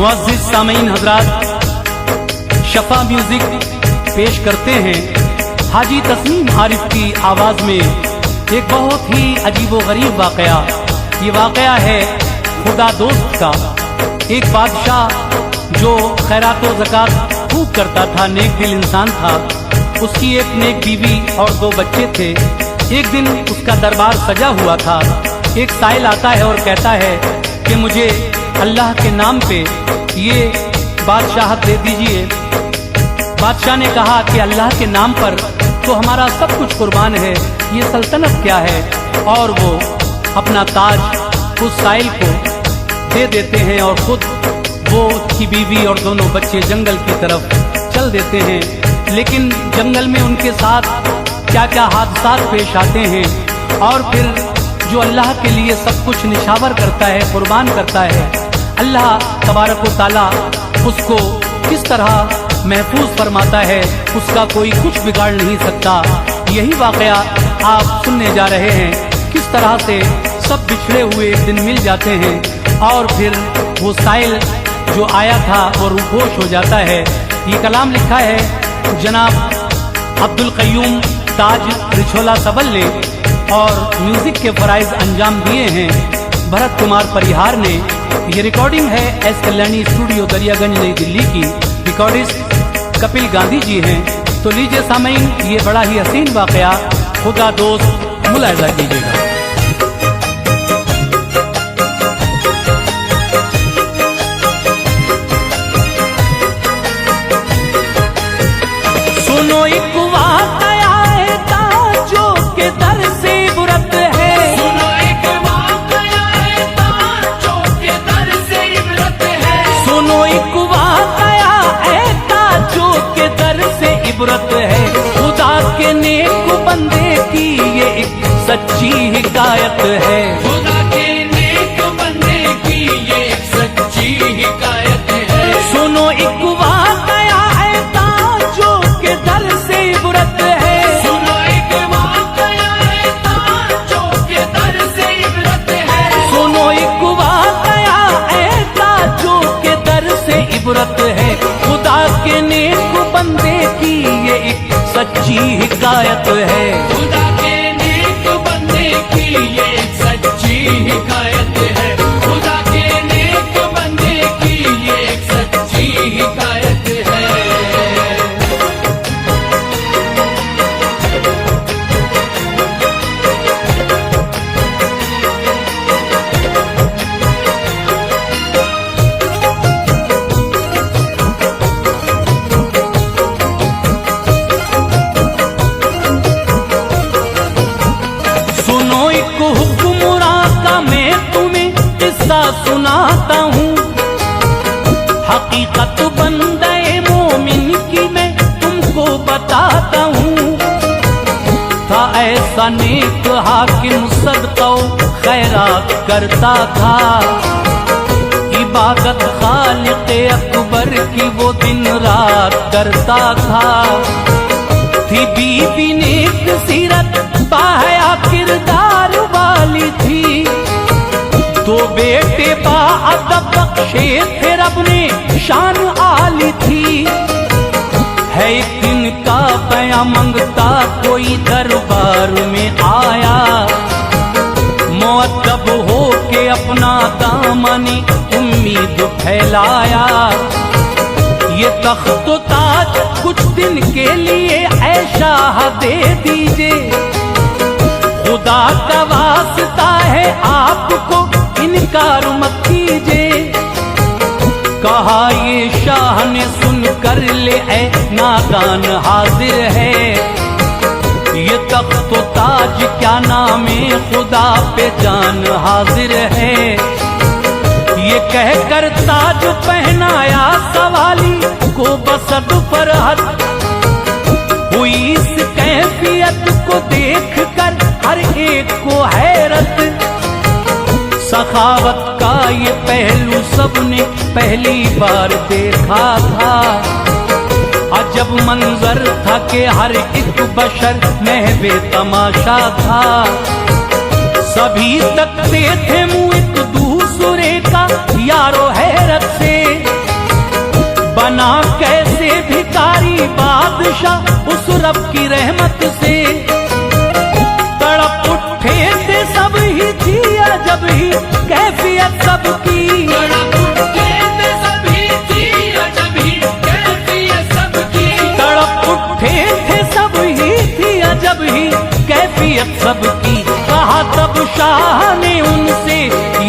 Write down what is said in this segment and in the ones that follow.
मुअज़्ज़िज़ सामीन हज़रात, शफा म्यूजिक पेश करते हैं हाजी तस्नीम आरिफ की आवाज में एक बहुत ही अजीबो गरीब वाकया। ये वाकया है खुदा दोस्त का। एक बादशाह जो खैरात व ज़कात खूब करता था, नेक दिल इंसान था। उसकी एक नेक बीवी और 2 बच्चे थे। एक दिन उसका दरबार सजा हुआ था। एक साइल आता है और कहता है कि मुझे अल्लाह के नाम पे ये बादशाहत दे दीजिए। बादशाह ने कहा कि अल्लाह के नाम पर तो हमारा सब कुछ कुर्बान है, ये सल्तनत क्या है। और वो अपना ताज उस साइल को दे देते हैं और खुद वो उसकी बीवी और दोनों बच्चे जंगल की तरफ चल देते हैं। लेकिन जंगल में उनके साथ क्या क्या हादसात पेश आते हैं। और फिर जो अल्लाह के लिए सब कुछ निछावर करता है, कुर्बान करता है, अल्लाह तबारक व तआला उसको किस तरह महफूज फरमाता है, उसका कोई कुछ बिगाड़ नहीं सकता। यही वाकया आप सुनने जा रहे हैं, किस तरह से सब बिछड़े हुए एक दिन मिल जाते हैं और फिर वो साइल जो आया था वो रूपोश हो जाता है। ये कलाम लिखा है जनाब अब्दुल कय्यूम ताज रिछोला सबल ने और म्यूजिक के फराइज अंजाम दिए हैं भरत कुमार परिहार ने। ये रिकॉर्डिंग है एस कल्याणी स्टूडियो दरियागंज नई दिल्ली की। रिकॉर्डिस्ट कपिल गांधी जी हैं। तो लीजिए सामीन, ये बड़ा ही हसीन वाकया खुदा दोस्त मुलाहिजा कीजिएगा। सुनो एक वाकया है ताजों के दर से इबरत है। सुनो एक वाकया है ताजों के दर से इबरत है। सुनो एक वाकया है ताजों के दर से इबरत है। खुदा के नेक बंदे की ये एक सच्ची हिकायत है। खुदा के नेक बंदे की ये एक सच्ची हिकायत है। सुनो एक वाकया है ताजों के दर से इबरत है। सुनो एक वाकया है ताजों के दर से इबरत है। सुनो एक वाकया है ताजों के दर से इबरत है। खुदा के नेक बंदे की ये एक सच्ची हिकायत है। खुदा के नेक बंदे की ये एक सच्ची हिकायत है। खुदा के नेक बंदे की ये एक सच्ची हिकायत है। सुनो एक हुक्मरां का मैं तुम्हें किस्सा सुनाता हूँ। हकीकत बंदे मोमिन की मैं तुमको बताता हूँ। था ऐसा नेक हाकिम सदका खैरात करता था। इबादत खालिक़े अकबर की वो दिन रात करता था। थी बीबी नेक सीरत बाहया किरदार वाली थी। 2 बेटे बाअदब बख्शे थे रब ने शान आली थी। है एक दिन का बयां मंगता कोई दरबार में आया। मुअद्दब हो के अपना दामनी उम्मीद फैलाया। ये तख्त ताज कुछ दिन के लिए ऐशा दे दीजिए। खुदा का वास्ता है आपको इनकार मत कीजिए। कहा ये शाह ने सुन कर ले ऐ नादान हाजिर है। ये तख्त ताज क्या नामे खुदा पे जान हाजिर है। ये कहकर ताज पहनाया सवाली को बसद फरहत हुई। इस कैफियत को देखकर हर एक को हैरत। सखावत का ये पहलू सबने पहली बार देखा था। अजब मंजर था कि हर एक बशर महवे तमाशा था। सभी तकते थे मुँह एक दूसरे का यारो हैरत से। बना कैसे भिखारी बादशाह उस रब की रहमत से। तड़प उठे थे सब ही थी अजब ही कैफियत सबकी। तड़प उठे थे सभी थी अजब ही कैफियत सबकी। तड़प उठे थे सब ही थी अजब ही कैफियत सबकी। कहा तब शाह ने उनसे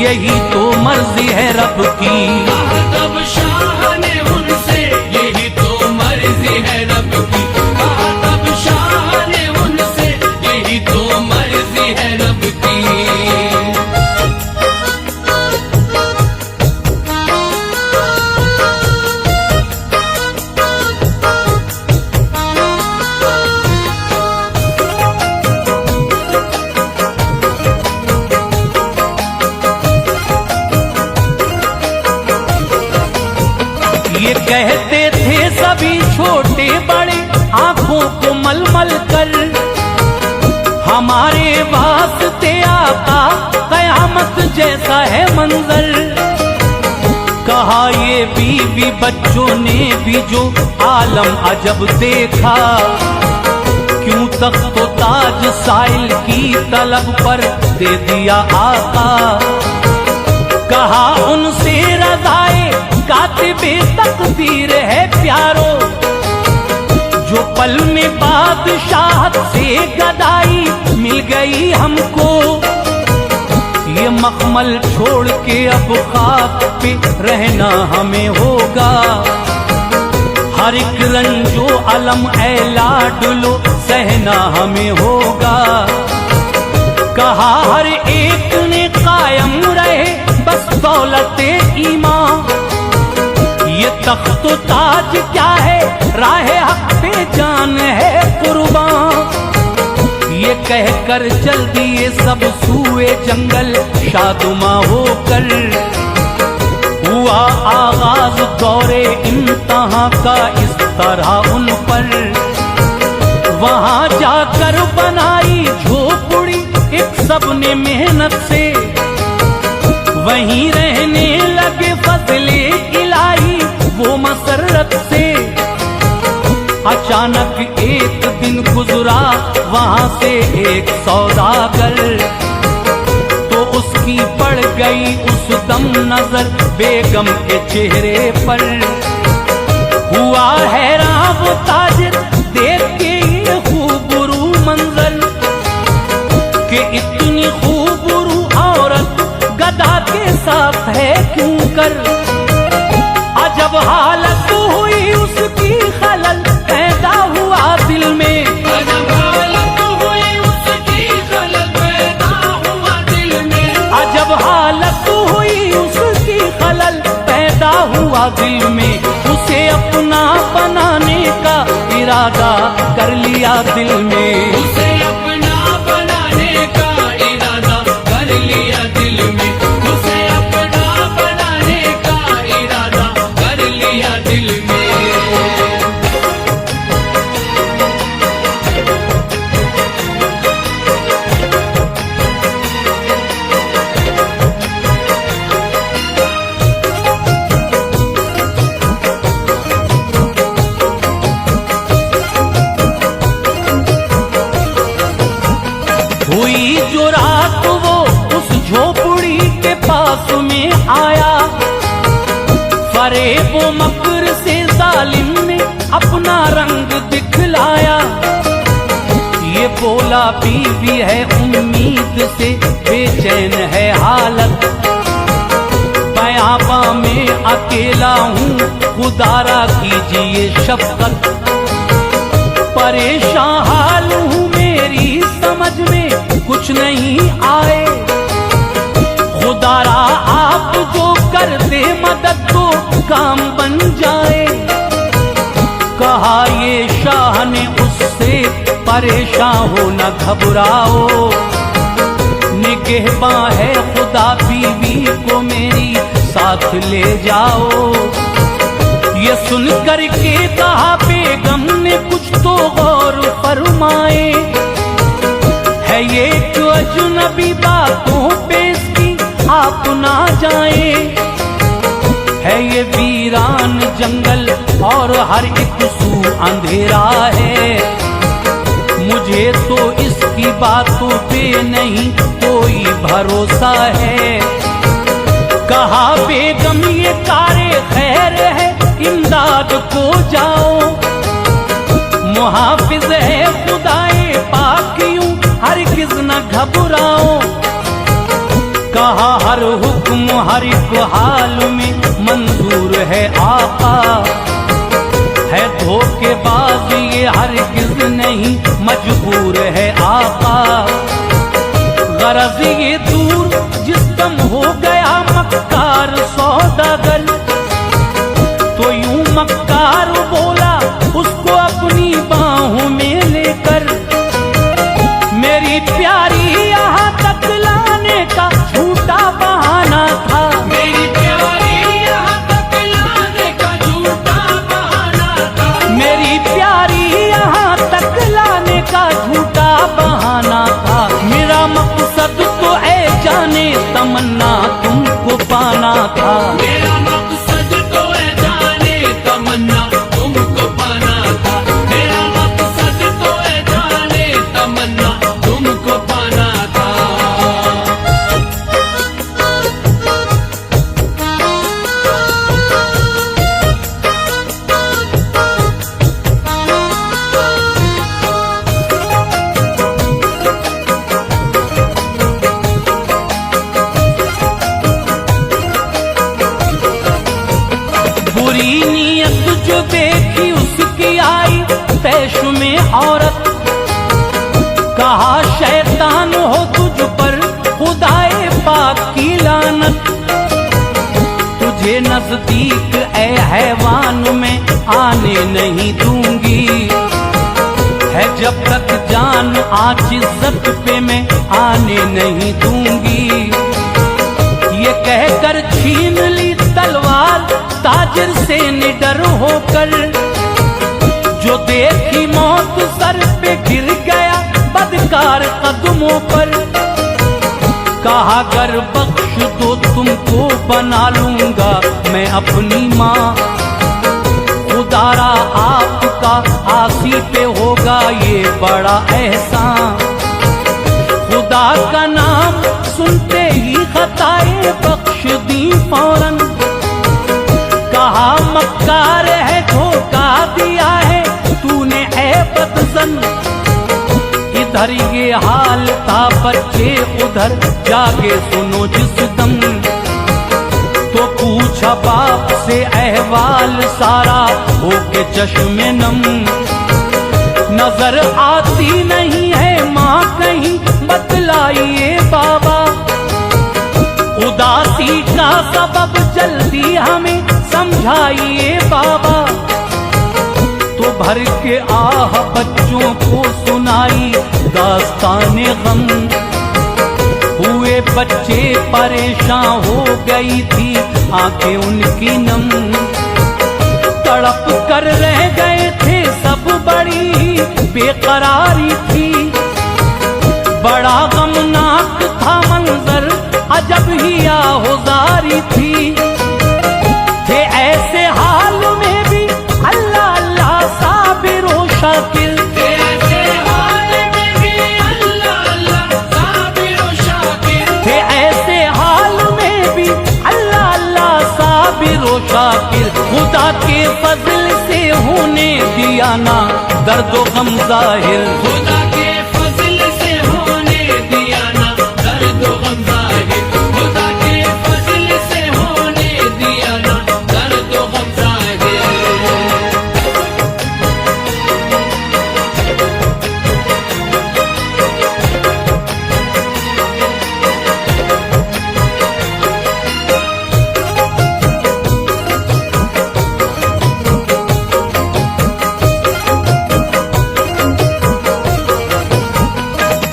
यही तो मर्जी है रब की। कहा तब शाह ने उनसे यही तो मर्जी है रब की। कहा तब शाह ने उनसे यही तो मर्जी है रब की। ये कहते थे सभी छोटे बड़े आंखों को मलमल कर, हमारे वास्ते आका कयामत जैसा है मंजर। कहा ये बीवी बच्चों ने भी जो आलम अजब देखा, क्यों तख्त व ताज साइल की तलब पर दे दिया आका। कहा उनसे रज़ाए कातिबे तकदीर है प्यारो, जो पल में बादशाहत से गदाई मिल गई हमको। ये मखमल छोड़ के अब खाक पे रहना हमें होगा, हर एक रंजो अलम ए लाडलो सहना हमें होगा। कहा हर एक ने कायम रहे बस दौलते ईमान, ये तख्त ताज क्या है राहे हक पे जान है कुर्बान। ये कहकर चल दिए सब सूए जंगल शादुमा होकर, हुआ आगाज दौरे इम्तिहां का इस तरह उन पर। वहां जाकर बनाई झोपड़ी एक सबने मेहनत से, वहीं रहने लगे फजले इलाही वो मसरत से। अचानक एक दिन गुजरा वहां से एक सौदागर, तो उसकी पड़ गई उस दम नजर बेगम के चेहरे पर। हुआ हैरान वो ताजिर देख के ये खूबरू मंजर, कि इतनी खूबरू औरत गदा के साथ है क्यों कर। अजब हालत हुई उसकी खलल पैदा हुआ दिल में, अजब हालत हुई उसकी खलल पैदा हुआ दिल में। अजब हालत हुई उसकी खलल पैदा हुआ दिल में। उसे अपना बनाने का इरादा कर लिया दिल में, उसे अपना बनाने का इरादा कर लिया दिल में। उसे अपना बनाने का इरादा कर लिया दिल में। हुई जो रात वो उस झोपड़ी के पास में आया, फरेब व मकर से जालिम ने अपना रंग दिखलाया। ये बोला बीवी है उम्मीद से बेचैन है हालत, बयाबा में अकेला हूँ खुदारा कीजिए शफकत। परेशान हाल हूँ मेरी समझ में कुछ नहीं आए, खुदारा आप जो कर दे मदद तो काम बन जाए। कहा ये शाह ने उससे परेशान हो न घबराओ, निगहबां है खुदा बीवी को मेरी साथ ले जाओ। ये सुन कर के कहा बेगम ने कुछ तो गौर फरमाए, है ये जो अजनबी बातों पे इसकी आप ना जाए। है है ये वीरान जंगल और हर एक सू अंधेरा है। मुझे तो इसकी बातों पे नहीं कोई भरोसा है। कहा बेगम ये कारे खैर है, इमदाद को जाओ, मुहाफिज है खुदाए पाक यूं हरगिज न घबराओ। कहा हर हुक्म हर एक हाल में मंजूर है आका, है धोखेबाज ये हरगिज नहीं मजबूर है आका। गरज ये दूर जिस्म हो गया मक्कार सौदागर, तो यूं मक्कार बोला उसको अपनी बाहों में लेकर, मेरी प्यारी यहाँ तक लाने का झूठा बहाना था। मेरी प्यारी यहाँ तक लाने का झूठा बहाना था। मेरी प्यारी यहाँ तक लाने का झूठा बहाना था। मेरा मकसद तो ऐ जाने तमन्ना तुमको पाना था। मेरा मकसद तो है जाने तमन्ना तुमको पाना था। मेरा मकसद तो है जाने तमन्ना तुमको पाना था। बुरी नीयत जो देखी उसकी आई पेश में औरत, कहा शैतान हो तुझ पर खुदाए पाक की लानत। तुझे नजदीक ए हैवान में आने नहीं दूंगी, है जब तक जान आज इज्जत पे मैं आने नहीं दूंगी। ये कहकर छीन ली तलवार ताजिर से निडर होकर, जो देखी मौत सर पे गिर गया बदकार कदमों पर। कहा गर बख्श दो तुमको बना लूंगा मैं अपनी माँ, खुदारा आपका आसी पे होगा ये बड़ा एहसान। खुदा का नाम सुनते ही खताए बख्श दी फौरन, कहा मक्कार है धोखा दिया है तूने ऐ बदजन। इधर ये हाल था बच्चे उधर जागे सुनो जिस दम, तो पूछा बाप से अहवाल सारा होके चश्मे नम। नजर आती नहीं है माँ कहीं बतलाइए बाबा, उदासी का सबब जल्दी हमें समझाइए बाबा। तो भर के आह बच्चों को सुनाई दास्ताने गम, हुए बच्चे परेशान हो गई थी आंखें उनकी नम। तड़प कर रह गए थे सब बड़ी बेकरारी थी, बड़ा गमनाक था मंजर अजब ही आहुजारी थी। थे ऐसे हाल में भी अल्लाह अल्लाह साबिर व शाकिर, ऐसे हाल में भी अल्लाह अल्लाह साबिर व शाकिर। थे ऐसे हाल में भी अल्लाह अल्लाह साबिर व शाकिर। खुदा के फजल से होने दिया ना दर्द व गम जाहिर, खुदा के फजल से होने दिया ना दर्द व गम जाहिर। खुदा के फजल से होने दिया ना दर्द व गम जाहिर।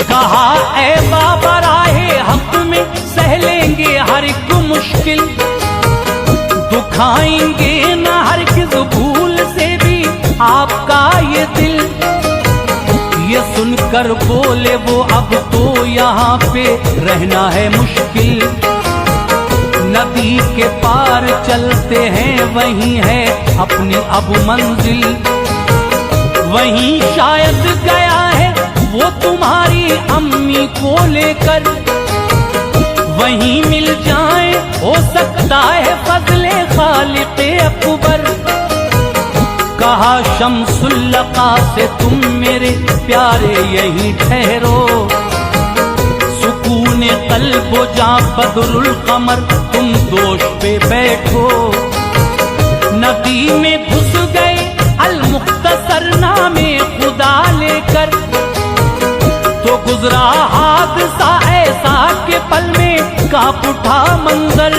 कहा ऐ बाबा राहे हक में सह लेंगे हर एक मुश्किल, दुखाएंगे न हर किस भूल से भी आपका ये दिल। ये सुनकर बोले वो अब तो यहाँ पे रहना है मुश्किल, नदी के पार चलते हैं वहीं है अपनी अब मंजिल, वहीं शायद गया है वो तुम्हारी अम्मी को लेकर, वहीं मिल जाए हो सकता है फजले खालिक़े अकबर। कहा शम्सुल्लका से तुम मेरे प्यारे यहीं ठहरो, सुकून कल्बो जा बदरुल कमर तुम दोष पे बैठो। नदी में घुस गए अल मुख्तसर नामे खुदा लेकर, तो गुजरा हादसा ऐसा के पल में कांप उठा मंजर,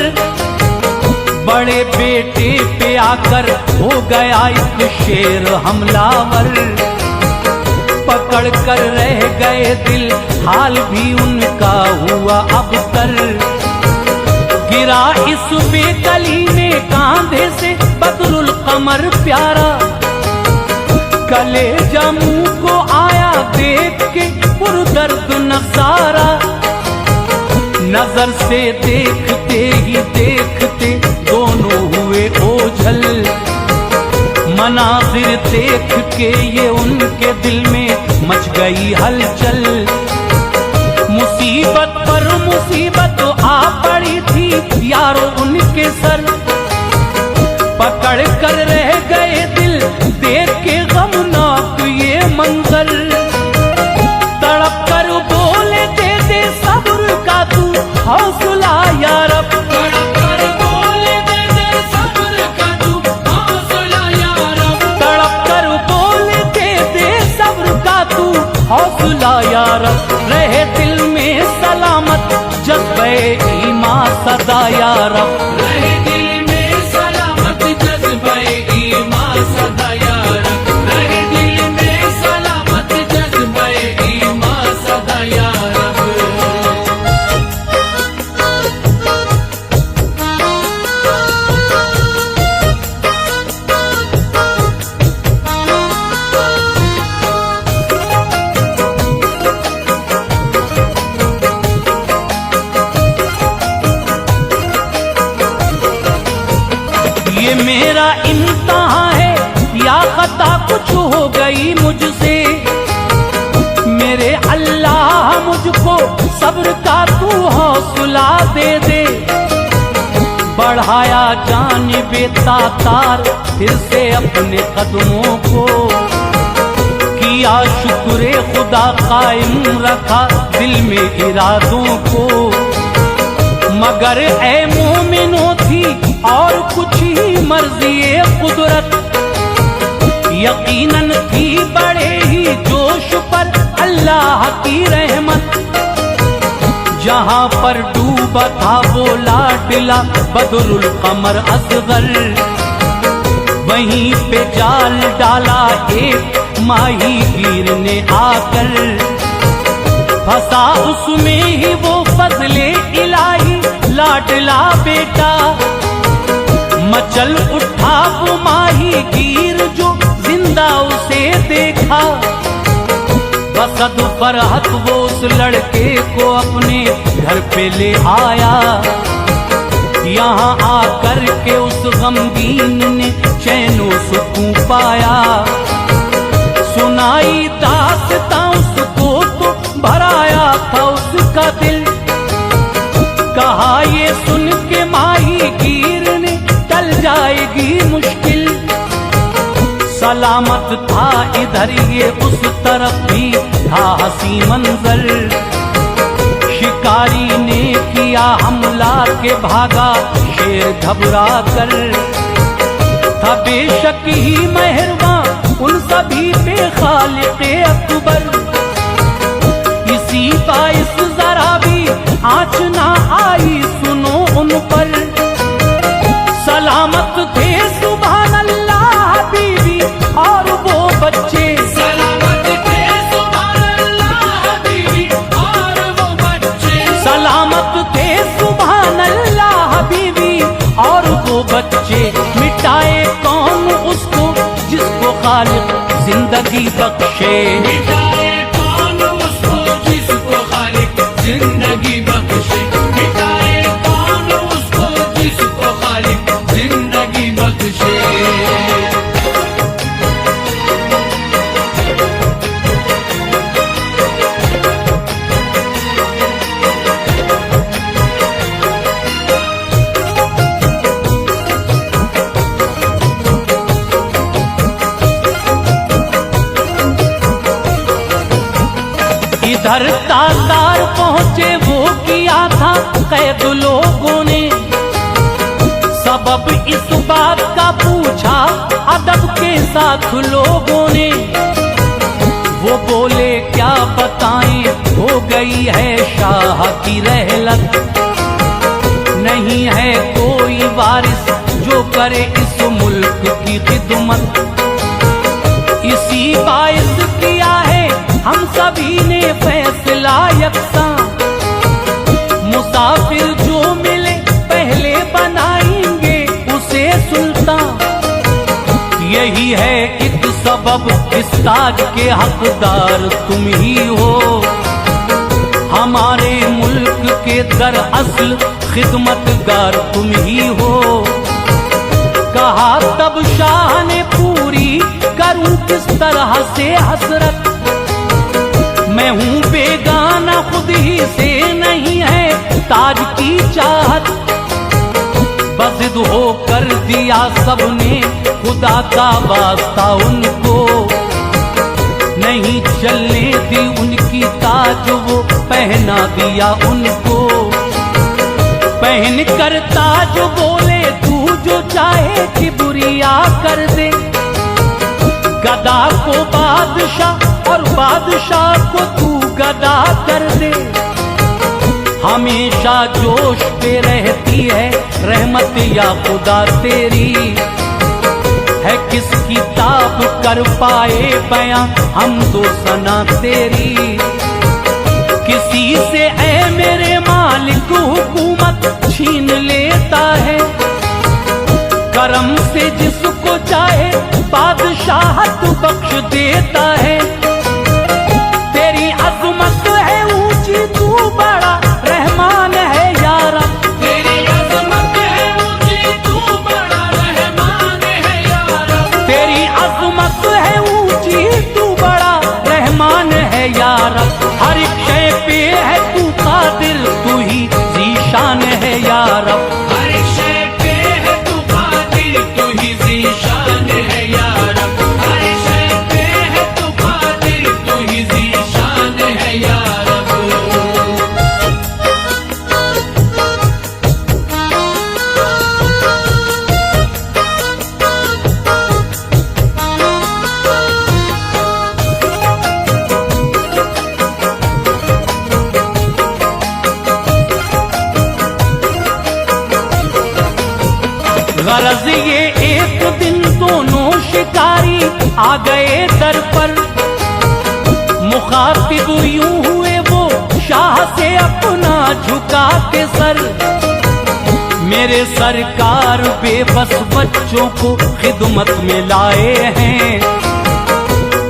बड़े बेटे पे आकर हो गया एक शेर हमलावर, पकड़ कर रह गए दिल हाल भी उनका हुआ अबतर। गिरा इस बेकली में कांधे से बदरुल कमर प्यारा, कलेजा मुंह को आया देख के पुरदर्द नजारा। नजर से देखते ही देखते दोनों हुए ओझल, मनाजिर देख के ये उनके दिल में मच गई हलचल। मुसीबत पर मुसीबत आ पड़ी थी यारो उनके सर, पकड़ कर रह गए दिल देख के गमनाक ये मंजर। तड़प कर बोले दे दे सब्र का तू हौसला या रब, तड़प कर बोले दे दे सब्र का तू हौसला या रब, तड़प कर बोले दे दे सब्र का तू हौसला या रब। रहे दिल में सलामत जज्बे ईमान सदा या रब, रहे दिल में सलामत जज्बे ईमान सदा या रब, रहे दिल में सलामत जज्बे ईमान सदा या रब। ये मेरा इम्तिहान है या खता कुछ हो गई मुझसे, मेरे अल्लाह मुझको सब्र का तू हौसला दे दे। बढ़ाया जानिबे तातार फिर से अपने कदमों को, किया शुक्र खुदा कायम रखा दिल में इरादों को। मगर ए मोमिनो थी और कुछ ही मर्जी कुदरत, यकीनन थी बड़े ही जोश पर अल्लाह की रहमत। जहां पर डूबा था वो लाडला बदरुल कमर असगर, वहीं पे जाल डाला एक माही गिर ने आकर। फंसा उसमें ही वो फजले इलाही लाडला बेटा, मचल उठा वो माही गिर जो जिंदा उसे देखा। बसद फरहत वो उस लड़के को अपने घर पे ले आया, यहाँ आकर के उस गमगीन ने चैनो सुकून पाया। सुनाई दास्तां उसको तो भराया था उसका दिल, कहा ये सुन के माही गिर ने टल जाएगी मुश्किल। सलामत था इधर ये उस तरफ भी था हंसी मंजर, शिकारी ने किया हमला के भागा शेर घबरा कर। था बेशक ही मेहरबान उन सभी पे खालिक़े अकबर, इसी बाइस जरा भी आँच ना आई सुनो उन पर। सलामत थे सुभान अल्लाह बीवी और वो बच्चे, सलामत थे सुभान अल्लाह बीवी और वो बच्चे, सलामत थे सुभान अल्लाह बीवी और वो बच्चे। मिटाए कौन उसको जिसको खालिक जिंदगी बख्शे, मिटाए कौन उसको जिसको खालिक जिंदगी बख्शे, मिटाए कौन उसको घर तातार पहुंचे वो किया था कैद लोगों ने। सबब इस बात का पूछा अदब के साथ लोगों ने। वो बोले क्या बताएं, हो गई है शाह की रहलत, नहीं है कोई वारिस जो करे इस मुल्क की खिदमत। इसी बाइस किया है हम सभी ने फैसला यकसा, मुसाफिर जो मिले पहले बनाएंगे उसे सुल्तान। यही है एक सबब, इस ताज के हकदार तुम ही हो। हमारे मुल्क के दरअसल खिदमतगार तुम ही हो। कहा तब शाह ने पूरी करूं किस तरह से हसरत, मैं हूं बेगाना खुद ही से नहीं है ताज की चाहत। बज़िद हो कर दिया सबने खुदा का वास्ता उनको, नहीं चलने दी उनकी ताज वो पहना दिया उनको। पहन कर ताज बोले तू जो चाहे किबरिया कर दे, गदा को बादशाह और बादशाह को तू गदा कर दे। हमेशा जोश पे रहती है रहमत या खुदा तेरी, है किस किताब कर पाए बयां हम दो सना तेरी। किसी से ऐ मेरे मालिक हुकूमत छीन लेता है, करम से जिसको चाहे बादशाहत बख्श देता है। तेरी अज़मत है ऊंची तू बड़ा रहमान है यार, तेरी अज़मत है ऊंची तू बड़ा रहमान है यार। तेरी अज़मत है ऊंची तू बड़ा रहमान है यार। हर एक शय पे है तू कादिर, तू ही ज़ीशान है यार। हर एक शय पे है तू कादिर, तू ही ज़ीशान है यार। हर एक शय पे है तू कादिर, तू ही ज़ीशान है यार। गरज ये एक दिन दोनों शिकारी आ गए दर पर, मुखातिब यूं हुए वो शाह से अपना झुका के सर। मेरे सरकार बेबस बच्चों को खिदमत में लाए हैं,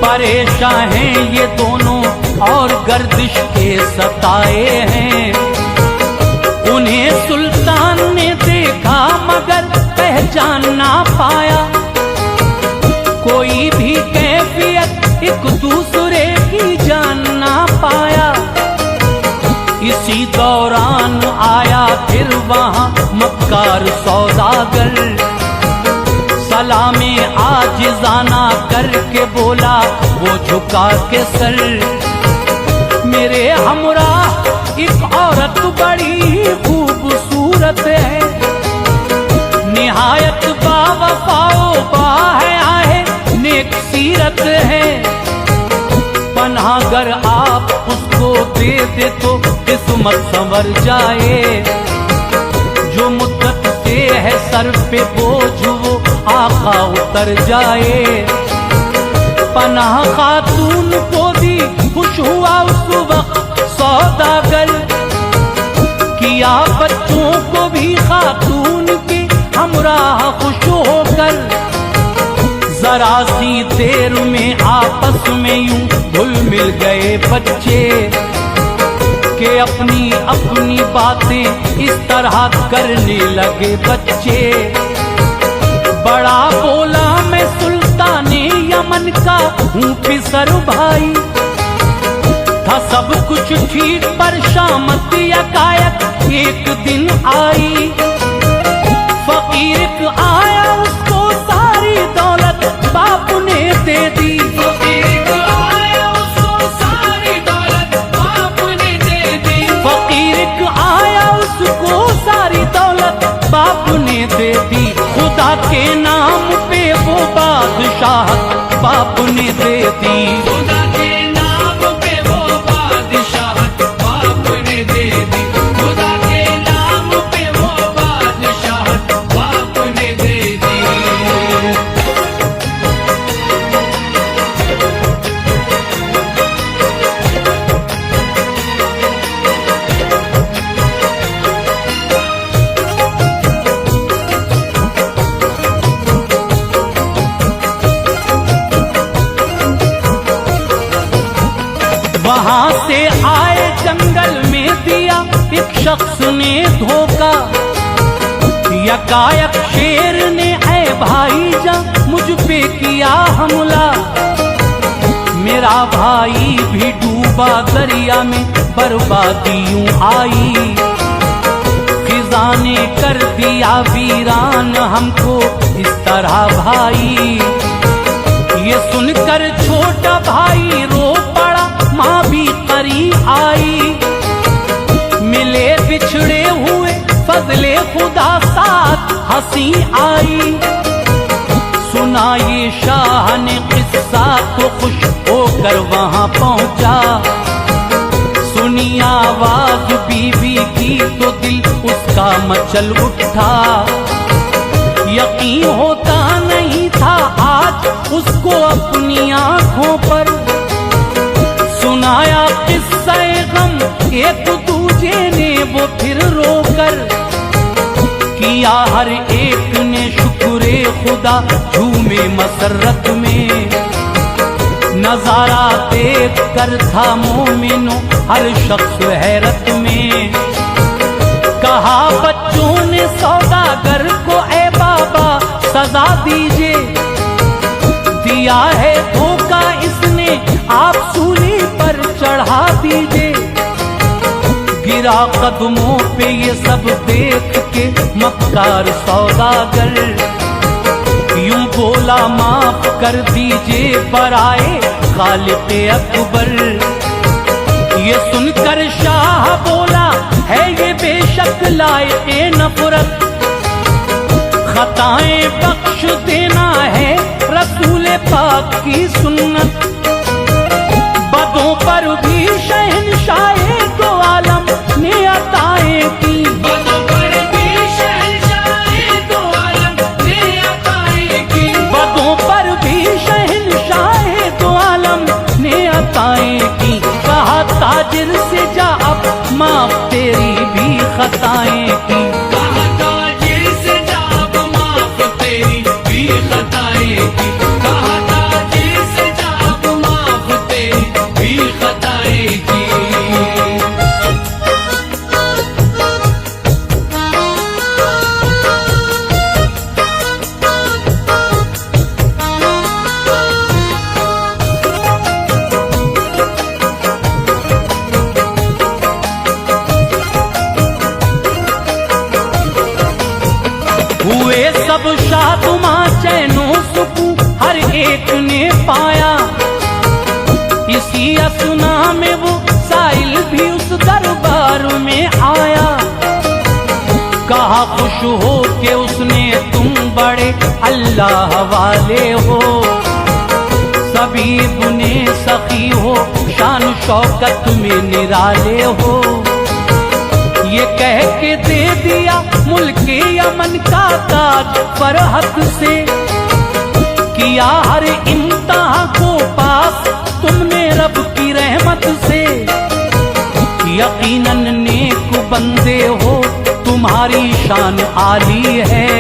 परेशान हैं ये दोनों और गर्दिश के सताए हैं। उन्हें सुल्तान ने देखा मगर पहचान ना पाया, कोई भी कैफियत एक दूसरे की जान ना पाया। इसी दौरान आया फिर वहां मक्कार सौदागर, सलामे आजिज़ाना करके बोला वो झुका के सर। मेरे हमराह एक औरत बड़ी खूबसूरत है, निहायत बावफाओ बाहया है, नेक सीरत है। पनाहगर आप उसको दे दे तो किस्मत संवर जाए, जो मुद्दत से है सर पे बोझ वो आका उतर जाए। पनाह खातून को दी खुश हुआ उस वक्त सौदागर, किया बच्चों को भी खातून की हमराह खुश होकर। जरा सी देर में आपस में यूं घुल मिल गए बच्चे, के अपनी अपनी बातें इस तरह करने लगे बच्चे। बड़ा बोला मैं सुल्ताने यमन का हूँ फिसर भाई, था सब कुछ ठीक पर शामत यकायक एक दिन आई। फकीर आया उसको सारी दौलत बाप ने दे दी, फकीर आया उसको सारी दौलत बाप बाप ने दे दी। खुदा के नाम पे वो बादशाहत बाप ने दे दी। खुदा के नाम पे वो बादशाहत बाप ने दे दी। वहां से आए जंगल में दिया एक शख्स ने धोखा, यकायक शेर ने ऐ भाईजान मुझ पे किया हमला। मेरा भाई भी डूबा दरिया में, बर्बादी यूं आई। खिज़ा ने कर दिया वीरान हमको इस तरह भाई। ये सुनकर छोटा भाई रो पड़ा, माँ भी करीब आई। मिले बिछड़े हुए फजले खुदा साथ हंसी आई। सुना ये शाह ने किस्सा तो खुश होकर वहां पहुंचा। सुनी आवाज बीवी की तो दिल उसका मचल उठा। यकीन होता नहीं था आज उसको अपनी आंखों पर। सुनाया किस्सा गम एक दूजे ने वो फिर रोकर। किया हर एक ने शुक्रे खुदा झूमे मसरत में। नजारा देख कर था मोमिनो हर शख्स हैरत में। कहा बच्चों ने सौदागर को ए बाबा सजा दीजिए। दिया है धोखा इसने आप सूली पर चढ़ा दीजिए। गिरा कदमों पे ये सब देख के मक्कार सौदागर। यूं बोला माफ कर दीजिए पराए खालिक़े अकबर। ये सुनकर शाह बोला है ये बेशक लायक़े नफरत। खताएं बख्श देना है रसूल पाक की सुन्नत। बदों पर भी शहंशाहे दो आलम ने अताएं की। बदों पर भी शहंशाहे दो आलम ने अताएं की। बदों पर भी शहंशाहे दो आलम ने अताएं की। कहा ताजिर से जा अब माफ तेरी भी खताएं की। कहा ताजिर से जा अब माफ तेरी भी खताएं की। कहा ताजिर से जा अब माफ तेरी भी खताएं की। हुए सब शादुमा चैनो सुकून हर एक ने पाया। इसी असना में वो साइल भी उस दरबार में आया। कहा खुश हो के उसने तुम बड़े अल्लाह वाले हो। सभी बुने सखी हो शान शौकत में निराले हो। ये कह के दे दिया मुल्के यमन का ताज फरहत से। किया हर इम्तिहान को पास तुमने रब की रहमत से। यकीनन नेक बंदे हो तुम्हारी शान आली है।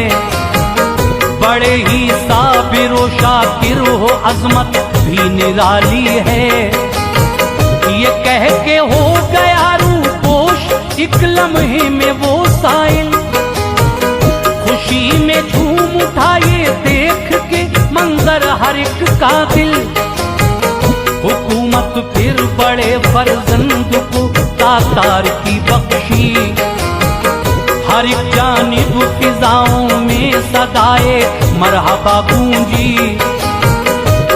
बड़े ही साबिर शाकिर हो अजमत भी निराली है। ये कह के हो गया रूपोश एक लम्हे में वो साइल। खुशी में झूम उठा ये देख के मंजर हर एक का दिल। हुकूमत फिर बड़े फर्जंद को तातार की बख्शी। हर एक जानिब फिजाओं में सदाए मरहबा गूंजी।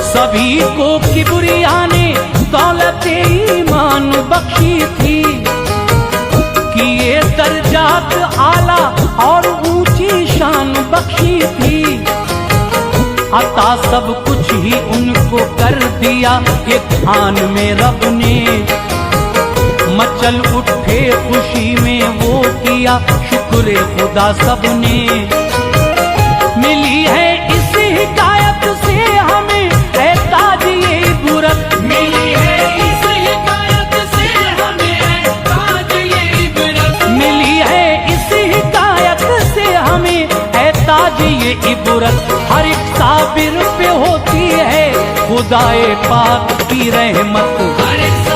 सभी को किबरिया ने दौलत ईमान बख्शी थी। कि ये दर्जात आला और ऊंची शान बख्शी थी। अता सब कुछ ही उनको कर दिया एक आन में रब ने। मचल उठे खुशी में वो किया शुक्र खुदा सबने। मिली है इस हिकायत से हमें है ताज ये इबरत, मिली है इस हिकायत से हमें है ताज ये इबरत, मिली है इस हिकायत से हमें है ताज ये इबरत। हर एक साबिर पे होती है खुदाए पाक की रहमत। हर एक